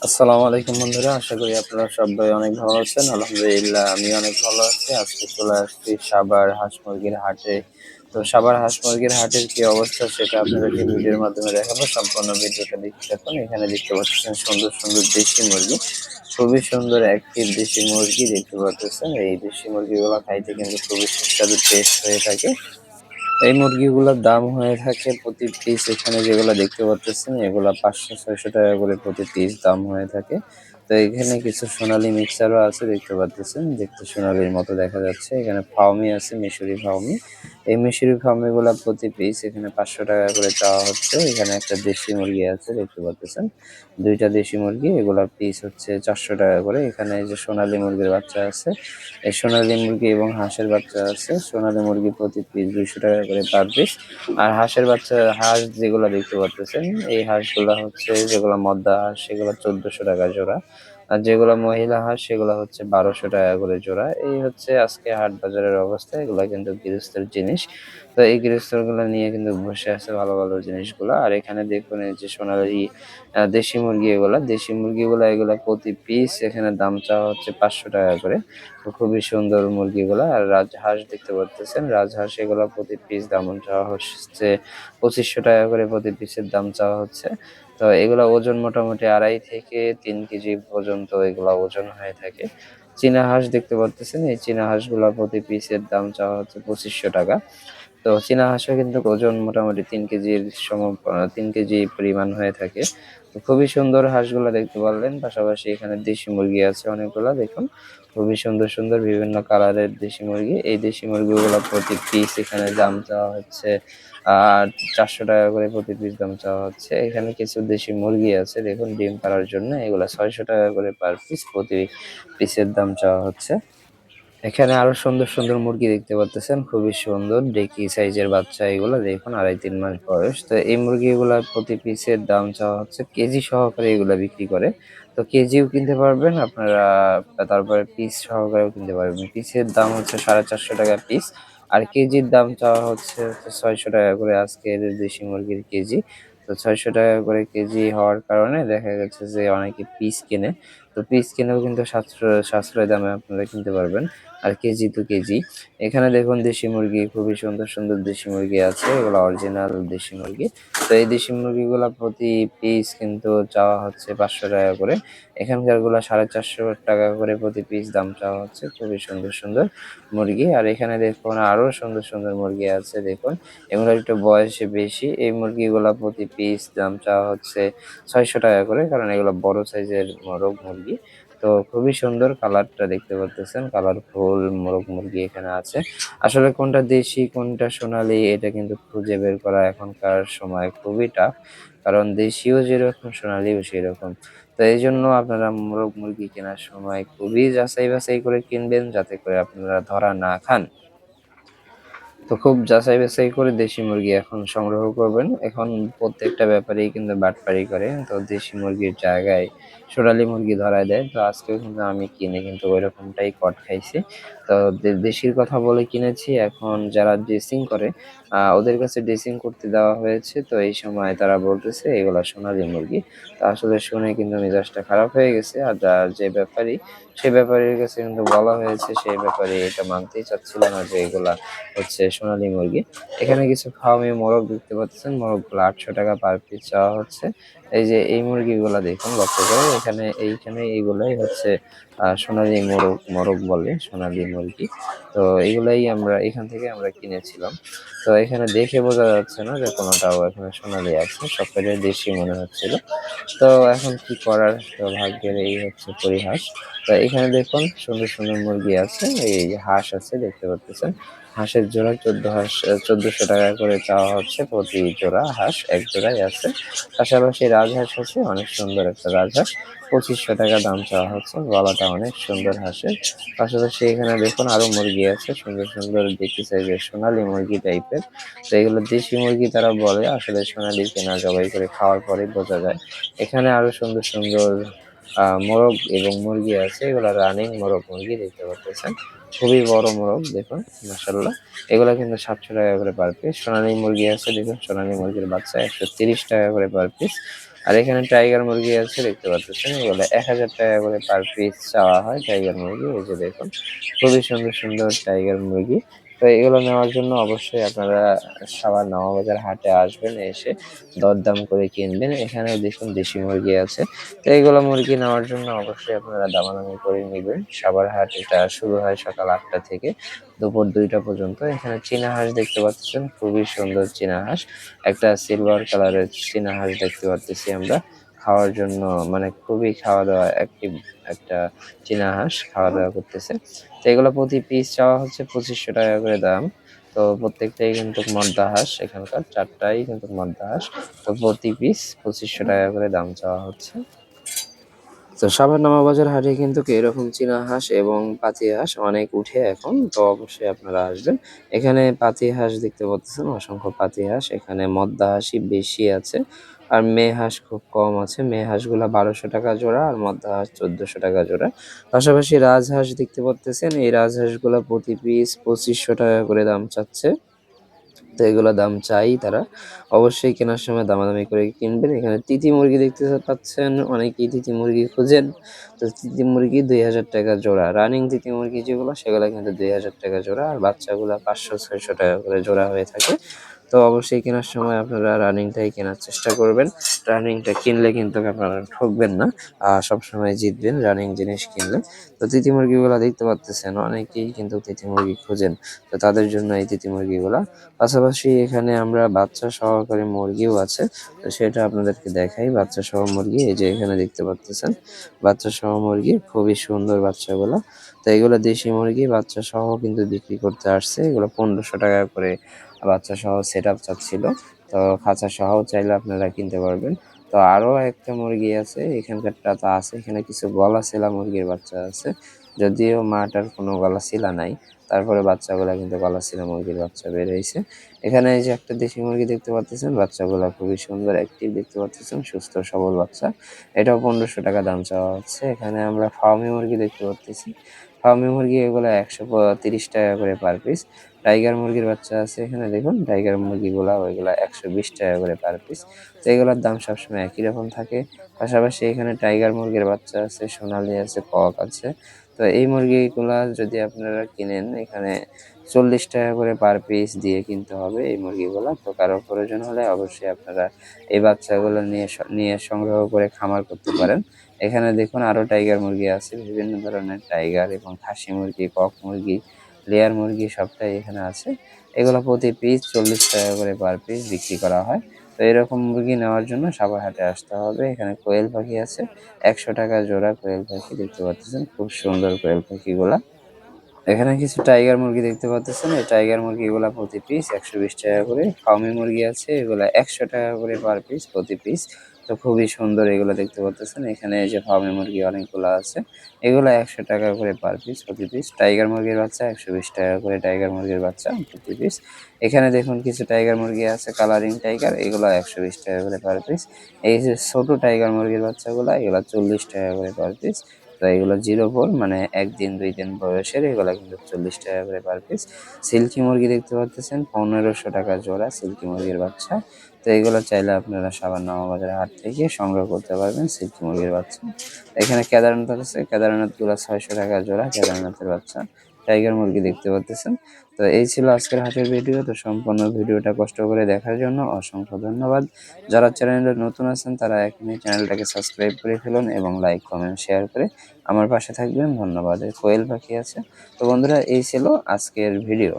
আসসালামু আলাইকুম বন্ধুরা, আশা করি আপনারা সবাই অনেক ভালো আছেন। আলহামদুলিল্লাহ আমি অনেক ভালো আছি। আজকে চলে আসছি সাভার হাঁস মুরগির হাটে। তো সাভার হাঁস মুরগির হাটের কি অবস্থা সেটা আপনাদেরকে ভিডিওর মাধ্যমে দেখাবো। সম্পূর্ণ ভিডিওটা দেখতে থাকুন। এখানে দেখতে পাচ্ছেন সুন্দর সুন্দর দেশি মুরগি, খুবই সুন্দর অ্যাক্টিভ দেশি মুরগি দেখতে পাচ্ছেন। এই দেশি মুরগিগুলো খাইতে কিন্তু খুবই সুস্বাদু টেস্ট হয়ে থাকে। এই মুরগিগুলোর দাম হয়ে থাকে প্রতি পিস, এখানে যেগুলো দেখতে পাচ্ছেন এগুলা 500-600 টাকা করে প্রতি পিস দাম হয়ে থাকে। তো এখানে কিছু সোনালী মিক্সারও আছে দেখতে পাচ্ছেন, দেখতে সোনালীর মতো দেখা যাচ্ছে। এখানে ফাউমি আছে, মিশরি ফাউমি। এই মিশরি ফাউমি গুলা প্রতি পিস এখানে 500 টাকা করে চাওয়া হচ্ছে। এখানে একটা দেশি মুরগি আছে দেখতে পাচ্ছেন, দুইটা দেশি মুরগি, এগুলা পিস হচ্ছে 400 টাকা করে। এখানে এই যে সোনালী মুরগির বাচ্চা আছে, এই সোনালী মুরগি এবং হাঁসের বাচ্চা আছে। সোনালী মুরগি প্রতি পিস 200 টাকা করে পার পিস। আর হাঁসের বাচ্চা, হাঁস যেগুলো দেখতে পাচ্ছেন, এই হাঁসগুলা হচ্ছে যেগুলো মদ্দা হাঁস সেগুলো 1400 টাকা জোড়া। আর যেগুলো মহিলা হাঁস সেগুলো হচ্ছে 1200 টাকা করে জোড়া। এই হচ্ছে আজকে হাট বাজারের অবস্থা। এগুলা কিন্তু গৃহস্থের জিনিস। তো এই গৃহস্থগুলো নিয়ে কিন্তু বসে আছে ভালো ভালো জিনিসগুলো। আর এখানে দেখুন এই যে সোনালী দেশি মুরগি, এগুলা দেশি মুরগিগুলা, এগুলা প্রতি পিস এখানে দাম চাওয়া হচ্ছে 500 টাকা করে। তো খুবই সুন্দর মুরগিগুলা। আর রাজহাঁস দেখতে পাচ্ছেন, রাজহাঁস এগুলা প্রতি পিস দাম চাওয়া হচ্ছে 2500 টাকা করে, প্রতি পিসের দাম চাওয়া হচ্ছে। তো এগুলা ওজন মোটামুটি 2.5 থেকে 3 কেজি পর্যন্ত এগুলা ওজন হয়ে থাকে। চীনা হাঁস দেখতে পাচ্ছেন, এই চীনা হাঁসগুলা প্রতি পিসের দাম চাওয়া হচ্ছে 2500 টাকা। তো চীনা হাঁসও কিন্তু ওজন মোটামুটি 3 কেজির 3 কেজি পরিমাণ হয়ে থাকে। তো খুবই সুন্দর হাঁসগুলা দেখতে পারলেন। পাশাপাশি এখানে দেশি মুরগি আছে অনেকগুলা, দেখুন খুবই সুন্দর সুন্দর বিভিন্ন কালারের দেশি মুরগি। এই দেশি মুরগিগুলো প্রতি পিস এখানে দাম চাওয়া হচ্ছে আর 400 টাকা করে প্রতি পিস দাম চাওয়া হচ্ছে। এখানে কিছু দেশি মুরগি আছে দেখুন ডিম পাড়ার জন্য, এগুলা 600 টাকা করে পার পিস, প্রতি পিসের দাম চাওয়া হচ্ছে। এখানে আরো সুন্দর সুন্দর মুরগি দেখতে পাচ্ছেন, খুবই সুন্দর ডেকি সাইজের বাচ্চা, এগুলো দেখুন 2.5-3 মাস বয়স। তো এই মুরগিগুলা প্রতি পিসের দাম চাওয়া হচ্ছে, কেজি সহকারে এগুলা বিক্রি করে। তো কেজিও কিনতে পারবেন আপনারা, তারপরে পিস সহকারেও কিনতে পারবেন। পিসের দাম হচ্ছে 450 টাকা পিস, আর কেজির দাম চাওয়া হচ্ছে 600 টাকা করে আজকের দেশি মুরগির কেজি। তো 600 টাকা করে কেজি হওয়ার কারণে দেখা গেছে যে অনেকে পিস কেনে। তো পিস কিনেও কিন্তু সাশ্রয় দামে আপনারা কিনতে পারবেন। আর কেজি টু কেজি। এখানে দেখুন দেশি মুরগি, খুবই সুন্দর সুন্দর দেশি মুরগি আছে, এগুলো অরিজিনাল দেশি মুরগি। তো এই দেশি মুরগিগুলা প্রতি পিস কিন্তু চাওয়া হচ্ছে 500 টাকা করে। এখানকার গুলা 450 টাকা করে প্রতি পিস দাম চাওয়া হচ্ছে। খুবই সুন্দর সুন্দর মুরগি। আর এখানে দেখুন আরো সুন্দর সুন্দর মুরগি আছে, দেখুন এগুলো একটু বয়সে বেশি। এই মুরগিগুলা প্রতি পিস দাম চাওয়া হচ্ছে 600 টাকা করে, কারণ এগুলো বড় সাইজের মোরগ মুরগি। তো খুবই সুন্দর কালারটা দেখতে পাচ্ছেন, কালারফুল মোরগ মুরগি এখানে আছে। আসলে কোনটা দেশি কোনটা সোনালী এটা কিন্তু খুঁজে বের করা এখনকার সময় খুবই টাফ, কারণ দেশিও যেরকম সোনালীও সেরকম। তো এই জন্য আপনারা মোরগ মুরগি কেনার সময় খুবই যাচাই বাছাই করে কিনবেন, যাতে করে আপনারা ধরা না খান। তো খুব যাচাই বাছাই করে দেশি মুরগি এখন সংগ্রহ করবেন। এখন প্রত্যেকটা ব্যাপারেই কিন্তু বাটপারি করে। তো দেশি মুরগির জায়গায় সোনালী মুরগি ধরায় দেয়। তো আজকেও কিন্তু আমি কিনে কিন্তু ওইরকমটাই কট খাইছি। তো দেশির কথা বলে কিনেছি। এখন যারা ড্রেসিং করে ওদের কাছে ড্রেসিং করতে দেওয়া হয়েছে। তো এই সময় তারা বলতেছে এগুলা সোনালী মুরগি। তো আসলে শুনে কিন্তু মেজাজটা খারাপ হয়ে গেছে। আর যে ব্যাপারী, সে ব্যাপারীর কাছে কিন্তু বলা হয়েছে, সেই ব্যাপারী এটা মানতেই চাচ্ছিল না যে এগুলা হচ্ছে সোনালী মুরগি। এখানে কিছু ফার্মি মোরগ দেখতে পাচ্ছেন, মোরগগুলো 800 টাকা পার পিস চাওয়া হচ্ছে। এই যে এই মুরগিগুলা দেখুন লক্ষ্য করে, এইখানে এইগুলাই হচ্ছে সোনালী মোরগ, মোরগ বলে সোনালী মুরগি। তো এইগুলাই আমরা এখান থেকে আমরা কিনেছিলাম। তো এখানে দেখে বোঝা যাচ্ছে না যে কোনোটাও এখানে সোনালী আছে, সবকটাই দেশি মনে হচ্ছিল। তো এখন কি করার, তো ভাগ্যের এই হচ্ছে পরিহাস। তো এখানে দেখুন সুন্দর সুন্দর মুরগি আছে, এই হাঁস আছে দেখতে পাচ্ছেন। হাঁসের জোড়া 1400 টাকা করে চাওয়া হচ্ছে প্রতি জোড়া হাঁস, এক জোড়াই আছে। পাশাপাশি রাজহাঁস আছে, অনেক সুন্দর একটা রাজহাঁস, 2500 টাকা দাম চাওয়া হচ্ছে। গলাটা অনেক সুন্দর হাঁসের। পাশাপাশি এখানে দেখুন আরো মুরগি আছে, সুন্দর সুন্দর দেখতে সাইজের সোনালী মুরগি টাইপের। তো এগুলো দেশি মুরগি তারা বলে, আসলে সোনালী কেনা জবাই করে খাওয়ার পরে বোঝা যায়। এখানে আরো সুন্দর সুন্দর মোরগ এবং মুরগি আছে, এগুলো রানিং মোরগ মুরগি দেখতে পাচ্ছেন। খুবই বড় মোরগ দেখুন, মাশাআল্লাহ। এগুলা কিন্তু 700 টাকা করে পার পিস। সোনালী মুরগি আছে দেখুন, সোনালী মুরগির বাচ্চা 130 টাকা করে পার পিস। আর এখানে টাইগার মুরগি আছে দেখতে পাচ্ছেন, এগুলো 1000 টাকা করে পার পিস চাওয়া হয় টাইগার মুরগি। এই যে দেখুন খুবই সুন্দর সুন্দর টাইগার মুরগি। তো এগুলো নেওয়ার জন্য অবশ্যই আপনারা সাভার নওয়াবাজার হাটে আসবেন, এসে দরদাম করে কিনবেন। এখানেও দেখুন দেশি মুরগি আছে। তো এইগুলো মুরগি নেওয়ার জন্য অবশ্যই আপনারা দামাদামি করে নেবেন। সাভার হাট এটা শুরু হয় সকাল 8টা থেকে দুপুর 2টা পর্যন্ত। এখানে চীনা হাঁস দেখতে পাচ্ছেন, খুবই সুন্দর চীনা হাঁস। একটা সিলভার কালারের চীনা হাঁস দেখতে পাচ্ছি আমরা খাওয়ার জন্য, মানে খুবই খাওয়া দাওয়া অ্যাক্টিভ একটা চীনা হাঁস খাওয়া দাওয়া করতেছে। তো এগুলো প্রতি পিস চাওয়া হচ্ছে 2500 টাকা করে দাম। তো প্রত্যেকটাই কিন্তু মদ্দা হাঁস, এখানকার 4টাই কিন্তু মদ্দা হাঁস। তো প্রতি পিস 2500 টাকা করে দাম চাওয়া হচ্ছে। তো সাভার নওয়াবাজার হাটে কিন্তু এরকম চীনা হাঁস এবং পাতি হাঁস অনেক উঠে এখন। তো অবশ্যই আপনারা আসবেন। এখানে পাতি হাঁস দেখতে পাচ্ছেন, অসংখ্য পাতি হাঁস। এখানে মদ্দা হাঁসই বেশি আছে, আর মেয়ে হাঁস খুব কম আছে। মেয়ে হাঁসগুলা 1200 টাকা জোড়া, আর মদ্দা হাঁস 1400 টাকা জোড়া। পাশাপাশি রাজহাঁস দেখতে পাচ্ছেন, এই রাজহাঁসগুলা প্রতি পিস 2500 টাকা করে দাম চাচ্ছে। তো এগুলো দাম চাই তারা, অবশ্যই কেনার সময় দামাদামি করে কিনবেন। এখানে তিতি মুরগি দেখতে পাচ্ছেন, অনেকেই তিতি মুরগি খুঁজেন। তো তিতি মুরগি 2000 টাকা জোড়া, রানিং তিতি মুরগি যেগুলো সেগুলো কিন্তু 2000 টাকা জোড়া, আর বাচ্চাগুলো 500-600 টাকা করে জোড়া হয়ে থাকে। তো অবশ্যই কেনার সময় আপনারা রানিংটাই কেনার চেষ্টা করবেন। রানিংটা কিনলে কিন্তু আপনারা ঠকবেন না, সবসময় জিতবেন রানিং জিনিস কিনলে। তো তিতি মুরগিগুলো দেখতে পাচ্ছেন, অনেকেই কিন্তু তিতি মুরগি খুঁজেন। তো তাদের জন্য এই তিতি মুরগিগুলা। পাশাপাশি এখানে আমরা বাচ্চা সহকারী মুরগিও আছে, তো সেটা আপনাদেরকে দেখাই। বাচ্চা সহ মুরগি এই যে এখানে দেখতে পাচ্ছেন, বাচ্চা সহ মুরগি খুবই সুন্দর বাচ্চাগুলো। তো এগুলো দেশি মুরগি বাচ্চা সহ কিন্তু বিক্রি করতে আসছে। এগুলো 1500 টাকা করে বাচ্চা সহ সেট আপ চাচ্ছিল। তো খাঁচা সহ চাইলে আপনারা কিনতে পারবেন। তো আরো একটা মুরগি আছে, এখানকারটা তো আছে। এখানে কিছু গলা ছেলা মুরগির বাচ্চা আছে, যদিও মাটার কোনো গলা ছিলা নাই, তারপরে বাচ্চাগুলা কিন্তু গলা ছিলা মুরগির বাচ্চা বের হয়েছে। এখানে এই যে একটা দেশি মুরগি দেখতে পাচ্ছেন, বাচ্চাগুলা খুবই সুন্দর অ্যাক্টিভ দেখতে পাচ্ছেন, সুস্থ সবল বাচ্চা। এটাও 1500 টাকা দাম চাওয়া হচ্ছে। এখানে আমরা ফার্মি মুরগি দেখতে পাচ্ছি, ফার্মি মুরগি এগুলো 130 টাকা করে পার পিস। টাইগার মুরগির বাচ্চা আছে এখানে দেখুন, টাইগার মুরগিগুলা ওইগুলা 120 টাকা করে পার পিস। তো এগুলোর দাম সবসময় একই রকম থাকে। পাশাপাশি এখানে টাইগার মুরগির বাচ্চা আছে, সোনালি আছে, কক আছে। তো এই মুরগিগুলা যদি আপনারা কিনেন, এখানে 40 টাকা করে পার পিস দিয়ে কিনতে হবে এই মুরগিগুলা। তো কারো প্রয়োজন হলে অবশ্যই আপনারা এই বাচ্চাগুলো নিয়ে সংগ্রহ করে খামার করতে পারেন। এখানে দেখুন আরো টাইগার মুরগি আছে, বিভিন্ন ধরনের টাইগার এবং খাসি মুরগি, কক মুরগি, লেয়ার মুরগি সবটাই এখানে আছে। এগুলো প্রতি পিস 40 টাকা করে পার পিস বিক্রি করা হয়। তো এরকম মুরগি নেওয়ার জন্য সাভার হাটে আসতে হবে। এখানে কোয়েল পাখি আছে, 100 টাকা জোড়া কোয়েল পাখি দেখতে পাচ্ছেন, খুব সুন্দর কোয়েল পাখিগুলা। এখানে কিছু টাইগার মুরগি দেখতে পাচ্ছেন, এই টাইগার মুরগিগুলা প্রতি পিস 120 টাকা করে। ফার্মি মুরগি আছে, এগুলা 100 টাকা করে পার পিস প্রতি পিস। তো খুবই সুন্দর এগুলো দেখতে পাচ্ছেন। এখানে এই যে ফার্মি মুরগি অনেকগুলো আছে, এগুলো 100 টাকা করে পার পিস প্রতি পিস। টাইগার মুরগির বাচ্চা 120 টাকা করে, টাইগার মুরগির বাচ্চা প্রতি পিস। এখানে দেখুন কিছু টাইগার মুরগি আছে, কালারিং টাইগার, এগুলো 120 টাকা করে পার পিস। এই যে ছোট টাইগার মুরগির বাচ্চাগুলা, এগুলো 40 টাকা করে পার পিস। তো এগুলো 04 মানে 1 দিন 2 দিন বয়সের, এগুলা কিন্তু 40 টাকা করে পার পিস। সিল্কি মুরগি দেখতে পাচ্ছেন, 1500 টাকা জোড়া সিল্কি মুরগির বাচ্চা। তো এগুলো চাইলে আপনারা সাভার নওয়াবাজার হাট থেকে সংগ্রহ করতে পারবেন সিল্কি মুরগির বাচ্চা। এখানে কেদারনাথ আছে, কেদারনাথগুলো 600 টাকা জোড়া কেদারনাথের বাচ্চা। টাইগার মুরগি দেখতে পাচ্ছেন। তো এই ছিল আজকের হাটের ভিডিও। তো সম্পূর্ণ ভিডিওটা কষ্ট করে দেখার জন্য অসংখ্য ধন্যবাদ। যারা চ্যানেলে নতুন আছেন তারা এখনই চ্যানেলটাকে সাবস্ক্রাইব করে ফেলুন এবং লাইক, কমেন্ট, শেয়ার করে আমার পাশে থাকবেন। ধন্যবাদ। কোয়েল পাখি আছে। তো বন্ধুরা এই ছিল আজকের ভিডিও।